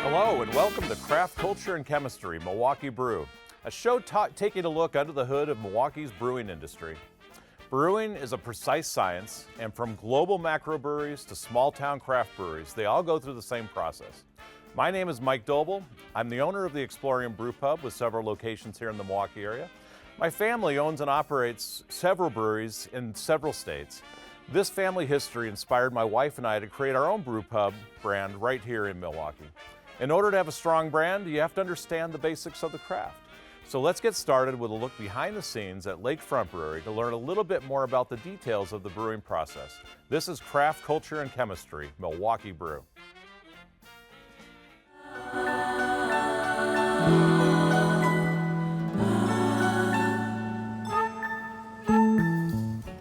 Hello and welcome to Craft Culture and Chemistry, Milwaukee Brew, a show taking a look under the hood of Milwaukee's brewing industry. Brewing is a precise science, and from global macrobreweries to small-town craft breweries, they all go through the same process. My name is Mike Doble. I'm the owner of the Explorium Brew Pub with several locations here in the Milwaukee area. My family owns and operates several breweries in several states. This family history inspired my wife and I to create our own brew pub brand right here in Milwaukee. In order to have a strong brand, you have to understand the basics of the craft. So let's get started with a look behind the scenes at Lakefront Brewery to learn a little bit more about the details of the brewing process. This is Craft Culture and Chemistry, Milwaukee Brew.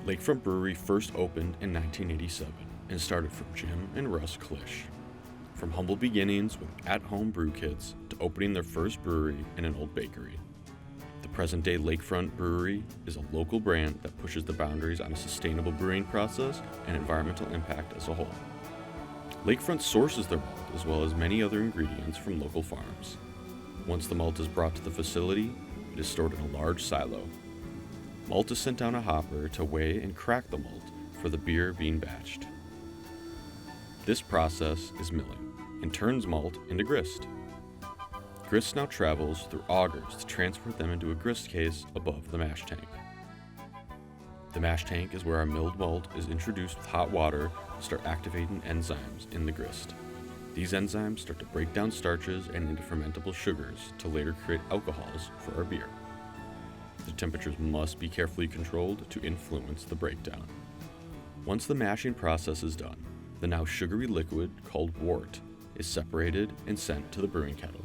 Lakefront Brewery first opened in 1987 and started from Jim and Russ Klisch. From humble beginnings with at-home brew kits to opening their first brewery in an old bakery. The present-day Lakefront Brewery is a local brand that pushes the boundaries on a sustainable brewing process and environmental impact as a whole. Lakefront sources their malt as well as many other ingredients from local farms. Once the malt is brought to the facility, it is stored in a large silo. Malt is sent down a hopper to weigh and crack the malt for the beer being batched. This process is milling and turns malt into grist. Grist now travels through augers to transport them into a grist case above the mash tank. The mash tank is where our milled malt is introduced with hot water to start activating enzymes in the grist. These enzymes start to break down starches and into fermentable sugars to later create alcohols for our beer. The temperatures must be carefully controlled to influence the breakdown. Once the mashing process is done, the now sugary liquid called wort is separated and sent to the brewing kettle.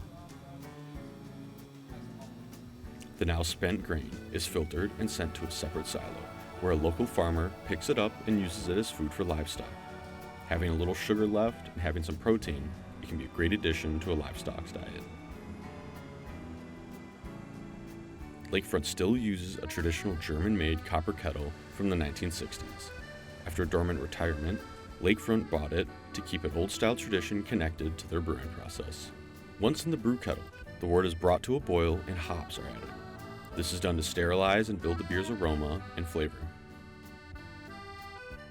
The now spent grain is filtered and sent to a separate silo, where a local farmer picks it up and uses it as food for livestock. Having a little sugar left and having some protein, it can be a great addition to a livestock's diet. Lakefront still uses a traditional German-made copper kettle from the 1960s. After a dormant retirement, Lakefront bought it to keep an old-style tradition connected to their brewing process. Once in the brew kettle, the wort is brought to a boil and hops are added. This is done to sterilize and build the beer's aroma and flavor.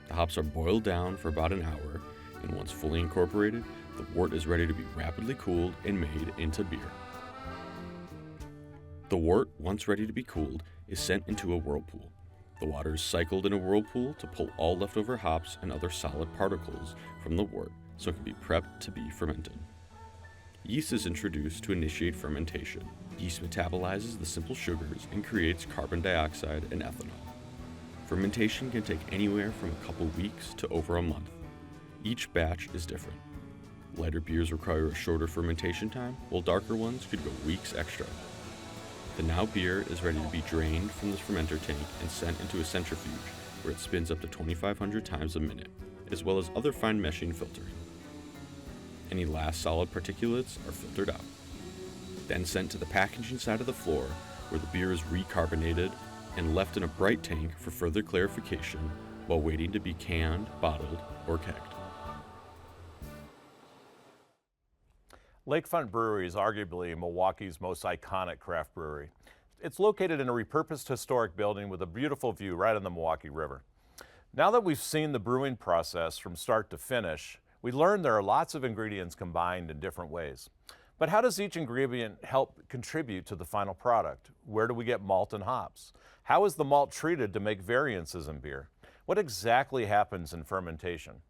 The hops are boiled down for about an hour, and once fully incorporated, the wort is ready to be rapidly cooled and made into beer. The wort, once ready to be cooled, is sent into a whirlpool. The water is cycled in a whirlpool to pull all leftover hops and other solid particles from the wort so it can be prepped to be fermented. Yeast is introduced to initiate fermentation. Yeast metabolizes the simple sugars and creates carbon dioxide and ethanol. Fermentation can take anywhere from a couple weeks to over a month. Each batch is different. Lighter beers require a shorter fermentation time, while darker ones could go weeks extra. The now beer is ready to be drained from the fermenter tank and sent into a centrifuge where it spins up to 2,500 times a minute, as well as other fine meshing filtering. Any last solid particulates are filtered out, then sent to the packaging side of the floor where the beer is recarbonated and left in a bright tank for further clarification while waiting to be canned, bottled, or kegged. Lakefront Brewery is arguably Milwaukee's most iconic craft brewery. It's located in a repurposed historic building with a beautiful view right on the Milwaukee River. Now that we've seen the brewing process from start to finish, we learned there are lots of ingredients combined in different ways. But how does each ingredient help contribute to the final product? Where do we get malt and hops? How is the malt treated to make variances in beer? What exactly happens in fermentation?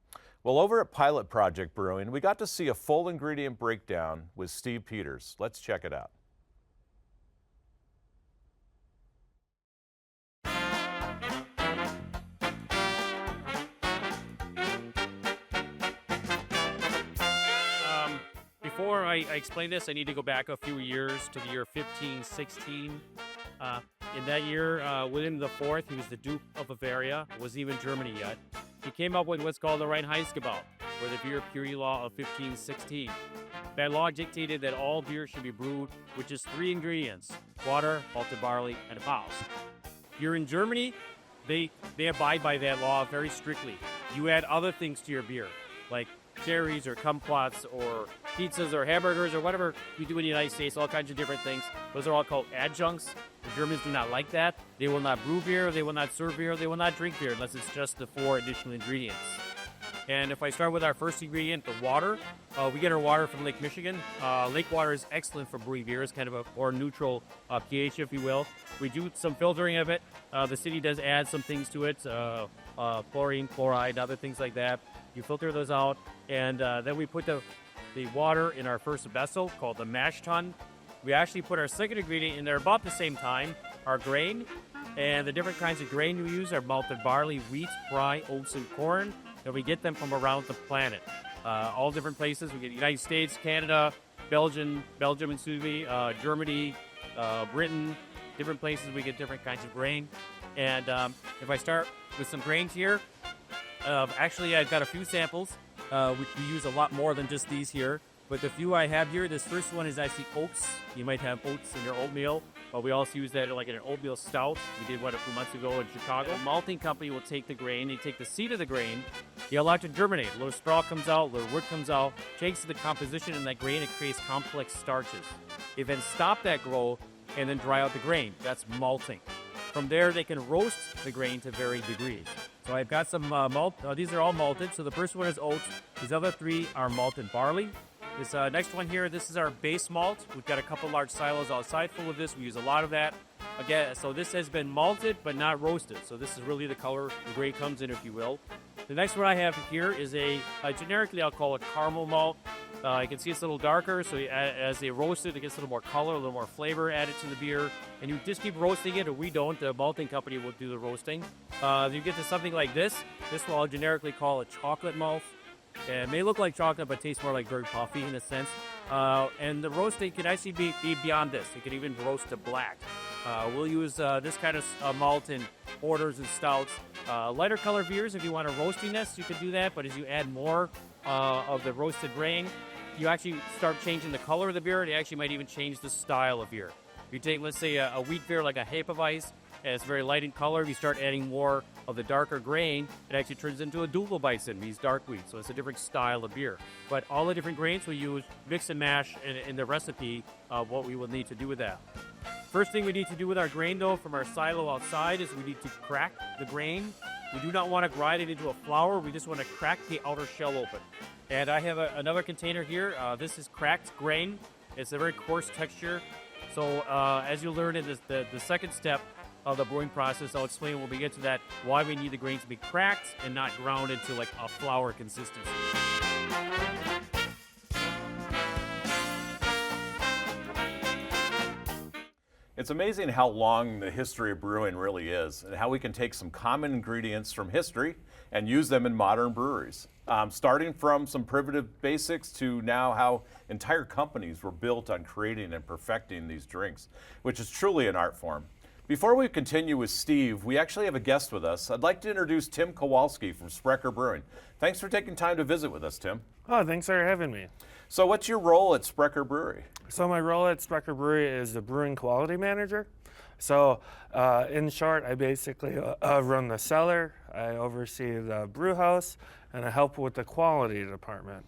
Well, over at Pilot Project Brewing, we got to see a full ingredient breakdown with Steve Peters. Let's check it out. Before I explain this, I need to go back a few years to the year 1516. In that year, William IV, he was the Duke of Bavaria, wasn't even Germany yet. He came up with what's called the Reinheitsgebot, or the beer purity law of 1516. That law dictated that all beer should be brewed with just 3 ingredients: water, malted barley, and hops. Here in Germany, they abide by that law very strictly. You add other things to your beer, like cherries or kumquats or pizzas or hamburgers or whatever we do in the United States, all kinds of different things. Those are all called adjuncts. The Germans do not like that. They will not brew beer, they will not serve beer, they will not drink beer unless it's just the 4 additional ingredients. And if I start with our first ingredient, the water, we get our water from Lake Michigan. Lake water is excellent for brewing beer. It's kind of a more neutral pH, if you will. We do some filtering of it. The city does add some things to it, chlorine, chloride, other things like that. You filter those out, and then we put the water in our first vessel called the mash tun. We actually put our second ingredient in there about the same time, our grain. And the different kinds of grain we use are malted barley, wheat, rye, oats, and corn. And we get them from around the planet. All different places. We get United States, Canada, Belgium, Germany, Britain, different places we get different kinds of grain. And if I start with some grains here, actually I've got a few samples. We use a lot more than just these here. But the few I have here, this first one is actually oats. You might have oats in your oatmeal. But we also use that like in an oatmeal stout. We did one a few months ago in Chicago. A malting company will take the grain, they take the seed of the grain, they allow it to germinate. A little straw comes out, a little root comes out, changes the composition in that grain, it creates complex starches. They then stop that grow and then dry out the grain. That's malting. From there, they can roast the grain to varying degrees. So I've got some malt. These are all malted. So the first one is oats. These other 3 are malted barley. This next one here, this is our base malt. We've got a couple large silos outside full of this. We use a lot of that. Again, so this has been malted but not roasted. So this is really the color the grain comes in, if you will. The next one I have here is generically I'll call it caramel malt. You can see it's a little darker, so as they roast it, it gets a little more color, a little more flavor added to the beer. And you just keep roasting it, or we don't. The malting company will do the roasting. You get to something like this. This one I'll generically call a chocolate malt. It may look like chocolate, but tastes more like very puffy in a sense. And the roasting can actually be beyond this. It can even roast to black. We'll use this kind of malt in porters and stouts. Lighter color beers, if you want a roastiness, you can do that. But as you add more of the roasted grain, you actually start changing the color of the beer. It actually might even change the style of beer. If you take, let's say, a wheat beer like a Hefeweiss, and it's very light in color. If you start adding more of the darker grain, it actually turns into a Dunkelweizen, means dark wheat. So it's a different style of beer. But all the different grains we use, mix and mash in the recipe of what we will need to do with that. First thing we need to do with our grain, though, from our silo outside is we need to crack the grain. We do not want to grind it into a flour. We just want to crack the outer shell open. And I have another container here. This is cracked grain. It's a very coarse texture. So as you learn in the second step of the brewing process, I'll explain when we get to that why we need the grains to be cracked and not ground into like a flour consistency. It's amazing how long the history of brewing really is, and how we can take some common ingredients from history and use them in modern breweries. Starting from some primitive basics to now how entire companies were built on creating and perfecting these drinks, which is truly an art form. Before we continue with Steve, we actually have a guest with us. I'd like to introduce Tim Kowalski from Sprecher Brewing. Thanks for taking time to visit with us, Tim. Oh, thanks for having me. So what's your role at Sprecher Brewery? So my role at Sprecher Brewery is the brewing quality manager. So in short, I basically run the cellar, I oversee the brew house, and I help with the quality department.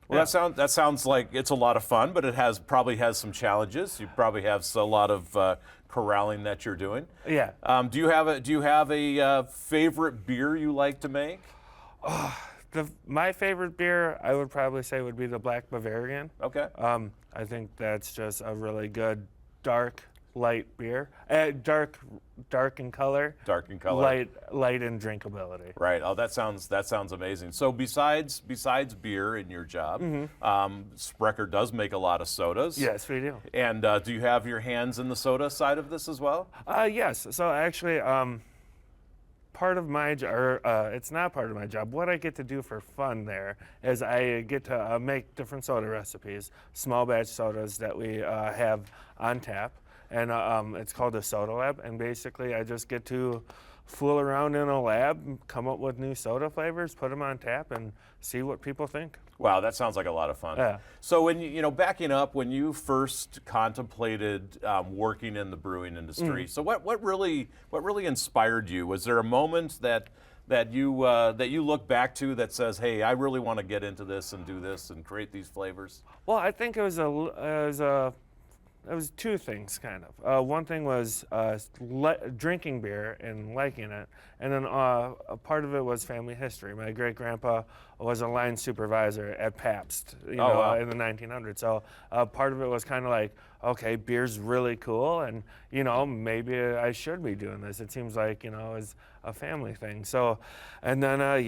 Well, that sounds like it's a lot of fun, but it probably has some challenges. You probably have a lot of corralling that you're doing. Yeah. Do you have a favorite beer you like to make? My favorite beer, I would probably say, would be the Black Bavarian. Okay. I think that's just a really good dark, light beer. Dark in color. Dark in color. Light in drinkability. Right. Oh, that sounds amazing. So besides beer in your job, Sprecher does make a lot of sodas. Yes, we do. And do you have your hands in the soda side of this as well? Yes. So actually, part of my job, or it's not part of my job, what I get to do for fun there is I get to make different soda recipes, small batch sodas that we have on tap. And it's called a soda lab, and basically I just get to fool around in a lab, come up with new soda flavors, put them on tap, and see what people think. Wow, that sounds like a lot of fun. Yeah. So when backing up, when you first contemplated working in the brewing industry, so what really inspired you? Was there a moment that that you look back to that says, hey, I really want to get into this and do this and create these flavors? Well, I think it was two things, kind of. One thing was drinking beer and liking it, and then a part of it was family history. My great-grandpa was a line supervisor at Pabst, wow. in the 1900s. So part of it was kind of like, okay, beer's really cool, and maybe I should be doing this. It seems like it's a family thing. So, and then I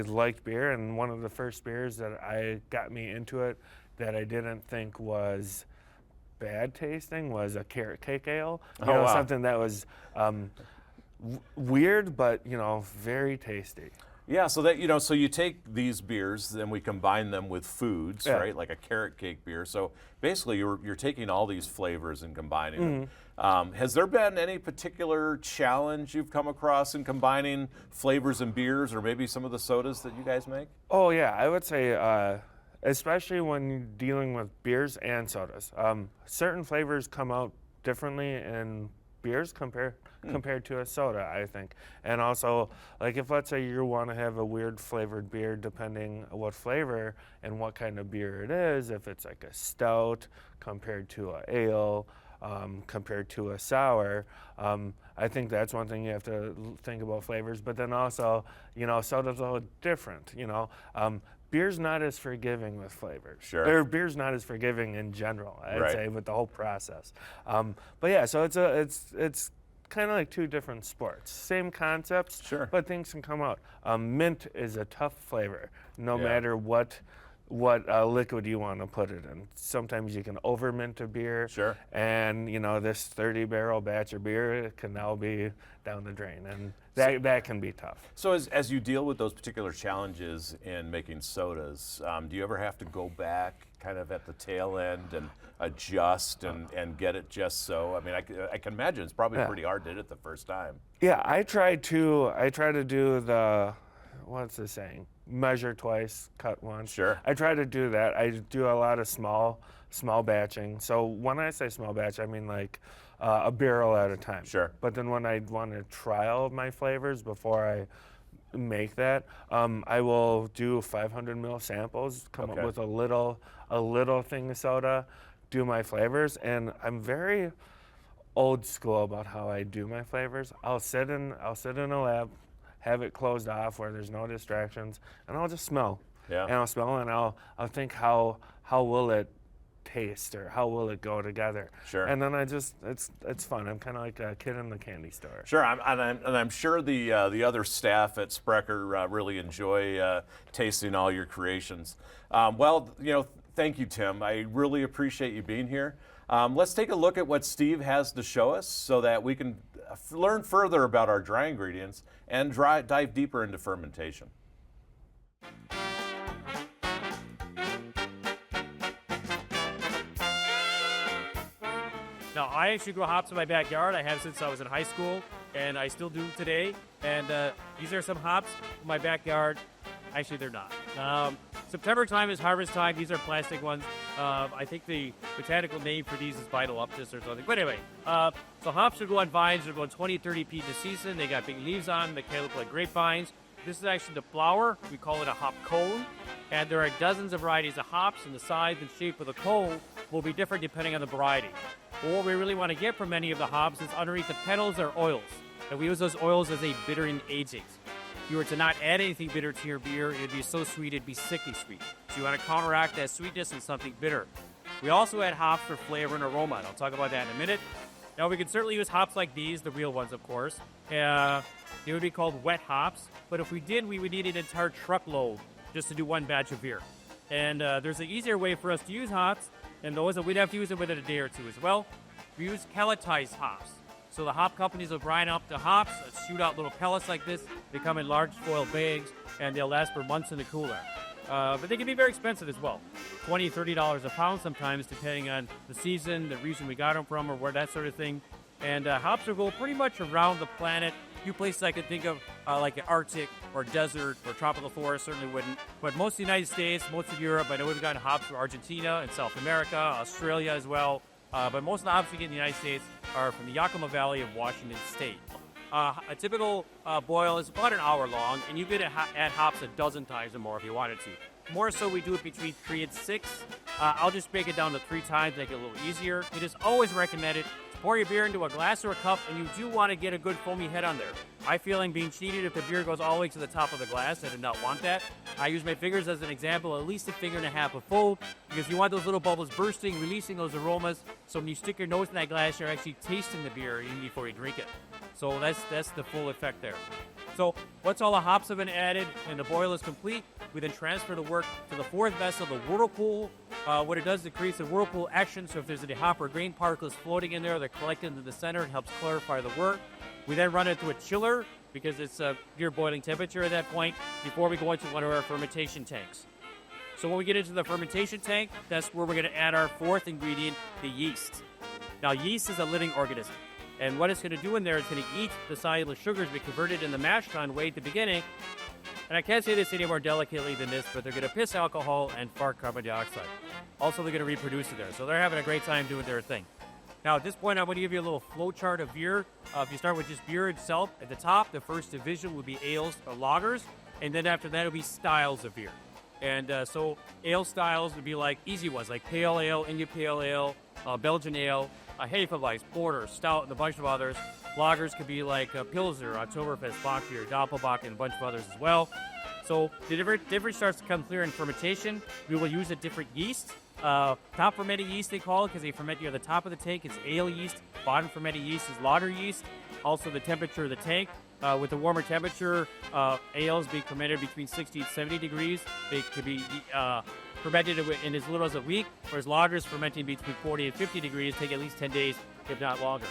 liked beer, and one of the first beers that got me into it that I didn't think was bad tasting was a carrot cake ale. Wow. Something that was weird, but very tasty. Yeah, so that so you take these beers, then we combine them with foods, Yeah. right? Like a carrot cake beer. So basically, you're taking all these flavors and combining them. Has there been any particular challenge you've come across in combining flavors and beers, or maybe some of the sodas that you guys make? Oh yeah, I would say. Especially when you're dealing with beers and sodas. Certain flavors come out differently in beers compared to a soda, I think. And also, like if let's say you want to have a weird flavored beer, depending what flavor and what kind of beer it is, if it's like a stout compared to an ale, compared to a sour, I think that's one thing you have to think about flavors. But then also, soda's a little different, beer's not as forgiving with flavors. Sure. Or beer's not as forgiving in general, I'd Right. say, with the whole process. But yeah, so it's kind of like two different sports. Same concepts, Sure. but things can come out. Mint is a tough flavor, no Yeah. matter what liquid you want to put it in. Sometimes you can over mint a beer, Sure. and this 30-barrel batch of beer can now be down the drain, and that can be tough. So as you deal with those particular challenges in making sodas, do you ever have to go back kind of at the tail end and adjust and get it just so? I mean, I can imagine it's probably Yeah. pretty hard to hit it the first time. Yeah, I try to do the, what's the saying? Measure twice, cut once. Sure. I try to do that. I do a lot of small batching. So when I say small batch, I mean like a barrel at a time. Sure. But then when I want to trial my flavors before I make that, I will do 500 ml samples, come Okay. up with a little thing of soda, do my flavors, and I'm very old school about how I do my flavors. I'll sit in a lab, have it closed off where there's no distractions, and I'll just smell. Yeah. And I'll smell and I'll think how will it taste or how will it go together. Sure. And then it's fun. I'm kind of like a kid in the candy store. Sure, I'm sure the other staff at Sprecher really enjoy tasting all your creations. Thank you, Tim. I really appreciate you being here. Let's take a look at what Steve has to show us so that we can learn further about our dry ingredients and dive deeper into fermentation. Now, I actually grow hops in my backyard. I have since I was in high school, and I still do today. And these are some hops in my backyard. Actually, they're not. September time is harvest time. These are plastic ones. I think the botanical name for these is Vitoloptis or something. But anyway, so hops are going vines. They're going 20, 30 feet a season. They got big leaves on them. They kind of look like grapevines. This is actually the flower. We call it a hop cone. And there are dozens of varieties of hops, and the size and shape of the cone will be different depending on the variety. But what we really want to get from many of the hops is underneath the petals are oils. And we use those oils as a bittering agent. If you were to not add anything bitter to your beer, it'd be so sweet it'd be sickly sweet. So you want to counteract that sweetness with something bitter. We also add hops for flavor and aroma, and I'll talk about that in a minute. Now, we can certainly use hops like these, the real ones, of course. They would be called wet hops, but if we did, we would need an entire truckload just to do one batch of beer. And there's an easier way for us to use hops, and those that we'd have to use it within a day or two as well. We use pelletized hops. So the hop companies will grind up the hops, shoot out little pellets like this. They come in large foil bags, and they'll last for months in the cooler. But they can be very expensive as well. $20, $30 a pound sometimes, depending on the season, the region we got them from, or where that sort of thing. And hops will go pretty much around the planet. A few places I could think of, like the Arctic or desert or tropical forest, certainly wouldn't. But most of the United States, most of Europe, I know we've gotten hops from Argentina and South America, Australia as well. But most of the hops we get in the United States are from the Yakima Valley of Washington State. A typical boil is about an hour long, and you could add hops a dozen times or more if you wanted to. More so, we do it between 3 and 6. I'll just break it down to 3 times, make it a little easier. It is always recommended to pour your beer into a glass or a cup, and you do want to get a good foamy head on there. I feel like being cheated if the beer goes all the way to the top of the glass. I did not want that. I use my fingers as an example, at least 1.5 fingers of full, because you want those little bubbles bursting, releasing those aromas. So when you stick your nose in that glass, you're actually tasting the beer even before you drink it. So that's the full effect there. So once all the hops have been added and the boil is complete, we then transfer the work to the 4th vessel, the whirlpool. What it does, it creates a whirlpool action, so if there's any hop or grain particles floating in there, they're collected into the center. It helps clarify the work. We then run it through a chiller because it's beer boiling temperature at that point before we go into one of our fermentation tanks. So when we get into the fermentation tank, that's where we're going to add our 4th ingredient, the yeast. Now, yeast is a living organism. And what it's going to do in there is going to eat the soluble sugars we converted in the mash tun way at the beginning. And I can't say this any more delicately than this, but they're going to piss alcohol and fart carbon dioxide. Also, they're going to reproduce it there. So they're having a great time doing their thing. Now, at this point, I'm going to give you a little flow chart of beer. If you start with just beer itself, at the top, the first division would be ales or lagers. And then after that, it'll be styles of beer. And so ale styles would be like easy ones, like pale ale, India pale ale, Belgian ale, Hefeweizen, porter, stout, and a bunch of others. Lagers could be like Pilsner, Oktoberfest, Bock beer, Doppelbock, and a bunch of others as well. So the difference starts to come clear in fermentation. We will use a different yeast. Top fermented yeast, they call it, because they ferment near the top of the tank. It's ale yeast. Bottom fermented yeast is lager yeast. Also, the temperature of the tank. With the warmer temperature, ales being fermented between 60 and 70 degrees. They could be fermented in as little as a week, whereas lagers fermenting between 40 and 50 degrees take at least 10 days, if not longer.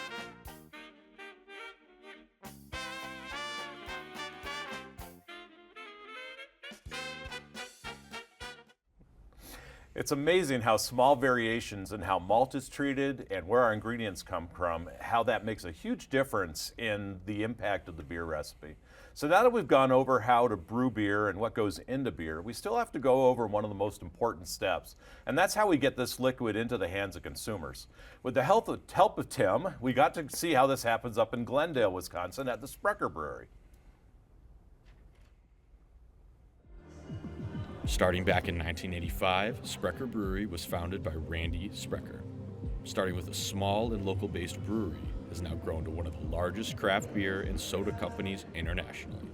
It's amazing how small variations in how malt is treated and where our ingredients come from, how that makes a huge difference in the impact of the beer recipe. So now that we've gone over how to brew beer and what goes into beer, we still have to go over one of the most important steps, and that's how we get this liquid into the hands of consumers. With the help of Tim, we got to see how this happens up in Glendale, Wisconsin at the Sprecher Brewery. Starting back in 1985, Sprecher Brewery was founded by Randy Sprecher. Starting with a small and local-based brewery, has now grown to one of the largest craft beer and soda companies internationally.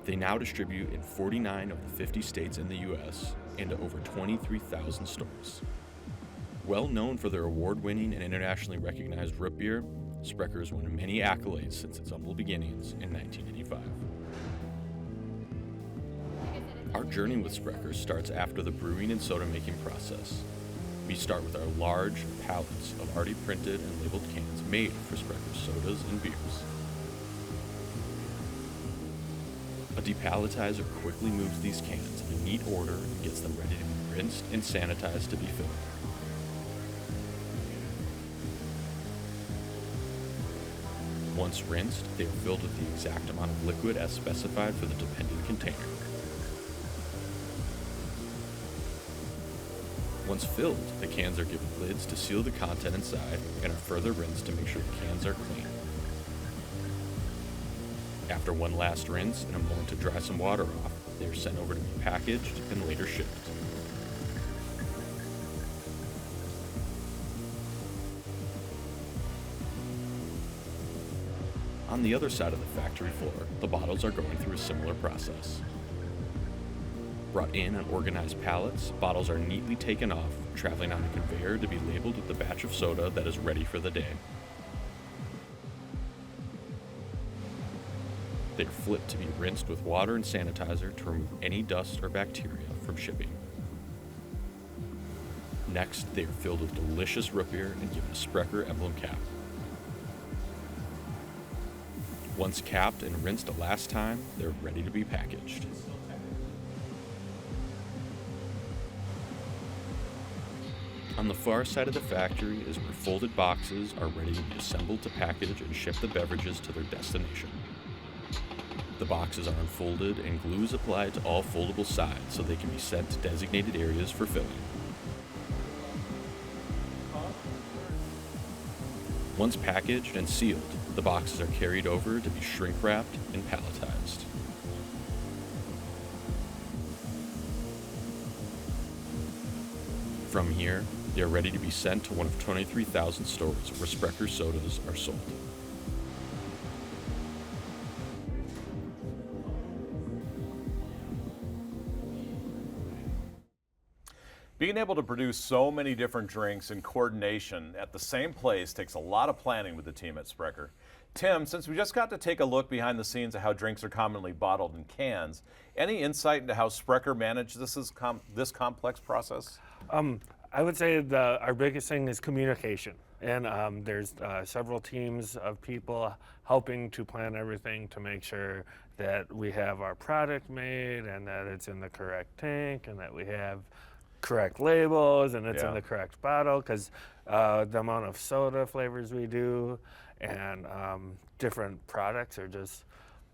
They now distribute in 49 of the 50 states in the U.S. and to over 23,000 stores. Well known for their award-winning and internationally recognized root beer, Sprecher has won many accolades since its humble beginnings in 1985. Our journey with Sprecher starts after the brewing and soda making process. We start with our large pallets of already printed and labeled cans made for Sprecher sodas and beers. A depalletizer quickly moves these cans in a neat order and gets them ready to be rinsed and sanitized to be filled. Once rinsed, they are filled with the exact amount of liquid as specified for the dependent container. Once filled, the cans are given lids to seal the content inside and are further rinsed to make sure the cans are clean. After one last rinse and a moment to dry some water off, they are sent over to be packaged and later shipped. On the other side of the factory floor, the bottles are going through a similar process. Brought in on organized pallets, bottles are neatly taken off, traveling on a conveyor to be labeled with the batch of soda that is ready for the day. They are flipped to be rinsed with water and sanitizer to remove any dust or bacteria from shipping. Next, they are filled with delicious root beer and given a Sprecher emblem cap. Once capped and rinsed a last time, they're ready to be packaged. On the far side of the factory is where folded boxes are ready to be assembled to package and ship the beverages to their destination. The boxes are unfolded and glue is applied to all foldable sides so they can be sent to designated areas for filling. Once packaged and sealed, The boxes are carried over to be shrink wrapped and palletized. From here, they are ready to be sent to one of 23,000 stores where Sprecher sodas are sold. Being able to produce so many different drinks in coordination at the same place takes a lot of planning with the team at Sprecher. Tim, since we just got to take a look behind the scenes of how drinks are commonly bottled in cans, any insight into how Sprecher managed this complex process? I would say our biggest thing is communication. And there's several teams of people helping to plan everything to make sure that we have our product made and that it's in the correct tank and that we have correct labels and it's in the correct bottle, because the amount of soda flavors we do and different products are just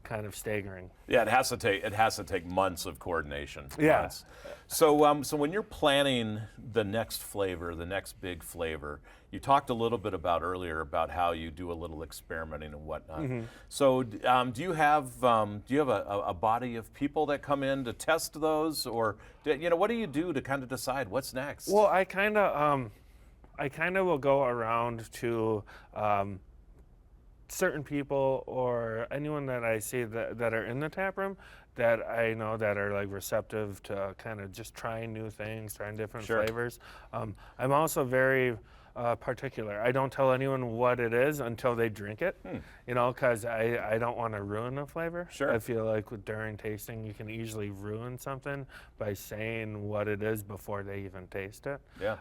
kind of staggering. Yeah, it has to take months of coordination. Yeah. Months. So when you're planning the next flavor, the next big flavor, you talked a little bit about earlier about how you do a little experimenting and whatnot. Mm-hmm. So do you have a body of people that come in to test those, or what do you do to kind of decide what's next? Well, I kind of will go around to certain people or anyone that I see that are in the tap room that I know that are like receptive to kind of just trying new things, trying different flavors. I'm also very particular. I don't tell anyone what it is until they drink it, because I don't want to ruin the flavor. Sure. I feel like during tasting you can easily ruin something by saying what it is before they even taste it. Yeah.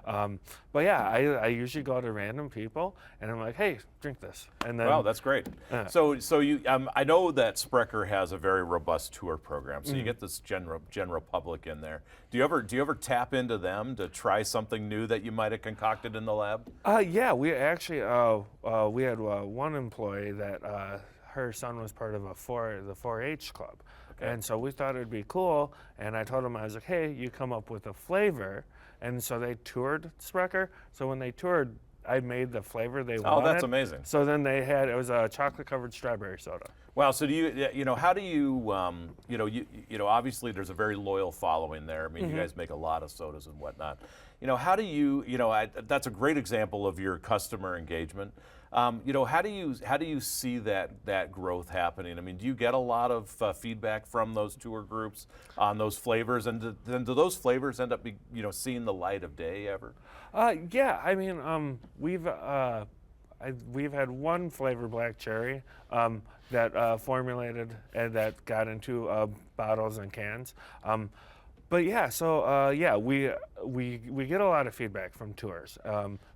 But yeah, I usually go to random people and I'm like, hey, drink this. And then, wow, that's great. So you, I know that Sprecher has a very robust tour program, so you get this general public in there. Do you ever tap into them to try something new that you might have concocted in the lab? Yeah, we actually we had one employee that her son was part of the 4-H club, and so we thought it'd be cool. And I told him, I was like, hey, you come up with a flavor, and so they toured Sprecher. So when they toured, I made the flavor they wanted. Oh, that's amazing. So then it was a chocolate-covered strawberry soda. Wow. So do you, how do you, obviously there's a very loyal following there. I mean, you guys make a lot of sodas and whatnot. How do you, that's a great example of your customer engagement. How do you see that growth happening? I mean, do you get a lot of feedback from those tour groups on those flavors, and do those flavors end up seeing the light of day ever? Yeah, I mean, we've had one flavor, black cherry, that formulated and that got into bottles and cans. But yeah, so we get a lot of feedback from tours.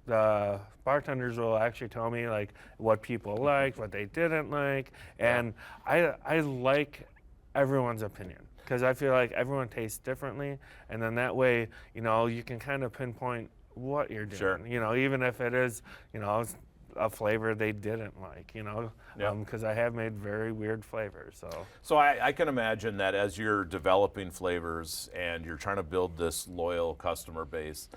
The bartenders will actually tell me like what people liked, what they didn't like, and I like everyone's opinion, because I feel like everyone tastes differently, and then that way you can kind of pinpoint what you're doing. Sure. Even if it is a flavor they didn't like, because I have made very weird flavors. So I can imagine that as you're developing flavors and you're trying to build this loyal customer base,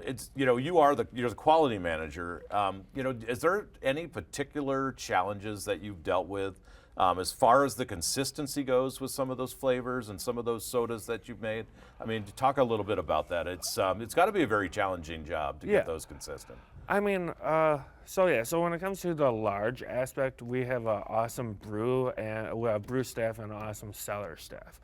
it's you're the quality manager. Is there any particular challenges that you've dealt with as far as the consistency goes with some of those flavors and some of those sodas that you've made? I mean, talk a little bit about that. It's got to be a very challenging job to get those consistent. I mean, so when it comes to the large aspect, we have an awesome brew staff and an awesome cellar staff.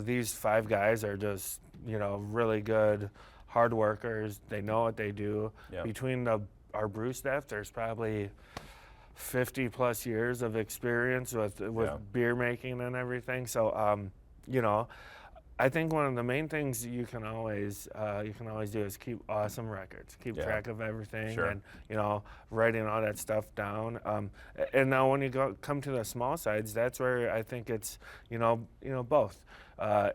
These 5 guys are just, really good, hard workers. They know what they do. Yeah. Between our brew staff, there's probably 50 plus years of experience with beer making and everything. So, I think one of the main things you can always do is keep awesome records, keep track of everything, and writing all that stuff down. And now when you come to the small sides, that's where I think it's both.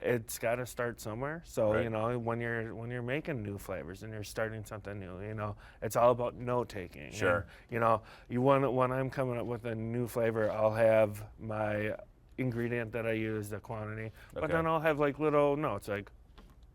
It's got to start somewhere. So when you're making new flavors and you're starting something new, it's all about note taking. Sure. And, when I'm coming up with a new flavor, I'll have my ingredient that I use, the quantity, but then I'll have like little notes like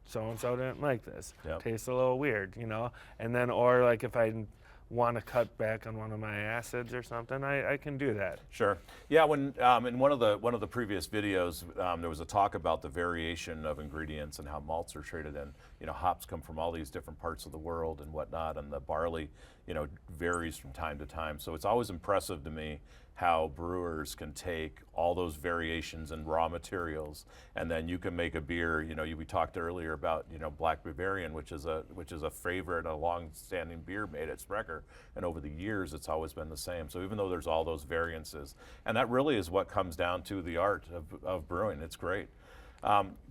so-and-so didn't like this, tastes a little weird, and then, or like if I want to cut back on one of my acids or something, I can do that. Sure. Yeah. When in one of the previous videos, there was a talk about the variation of ingredients and how malts are traded in. You know, hops come from all these different parts of the world and whatnot, and the barley, you know, varies from time to time. So it's always impressive to me how brewers can take all those variations in raw materials, and then you can make a beer. You know, we talked earlier about, you know, Black Bavarian, which is a favorite, a long-standing beer made at Sprecher, and over the years it's always been the same. So even though there's all those variances, and that really is what comes down to the art of brewing. It's great.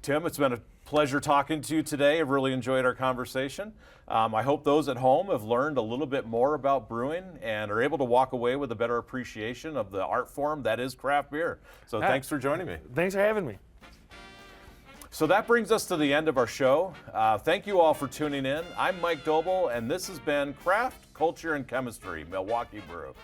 Tim, it's been a pleasure talking to you today. I've really enjoyed our conversation. I hope those at home have learned a little bit more about brewing and are able to walk away with a better appreciation of the art form that is craft beer. So thanks for joining me. Thanks for having me. So that brings us to the end of our show. Thank you all for tuning in. I'm Mike Doble, and this has been Craft, Culture, and Chemistry, Milwaukee Brew.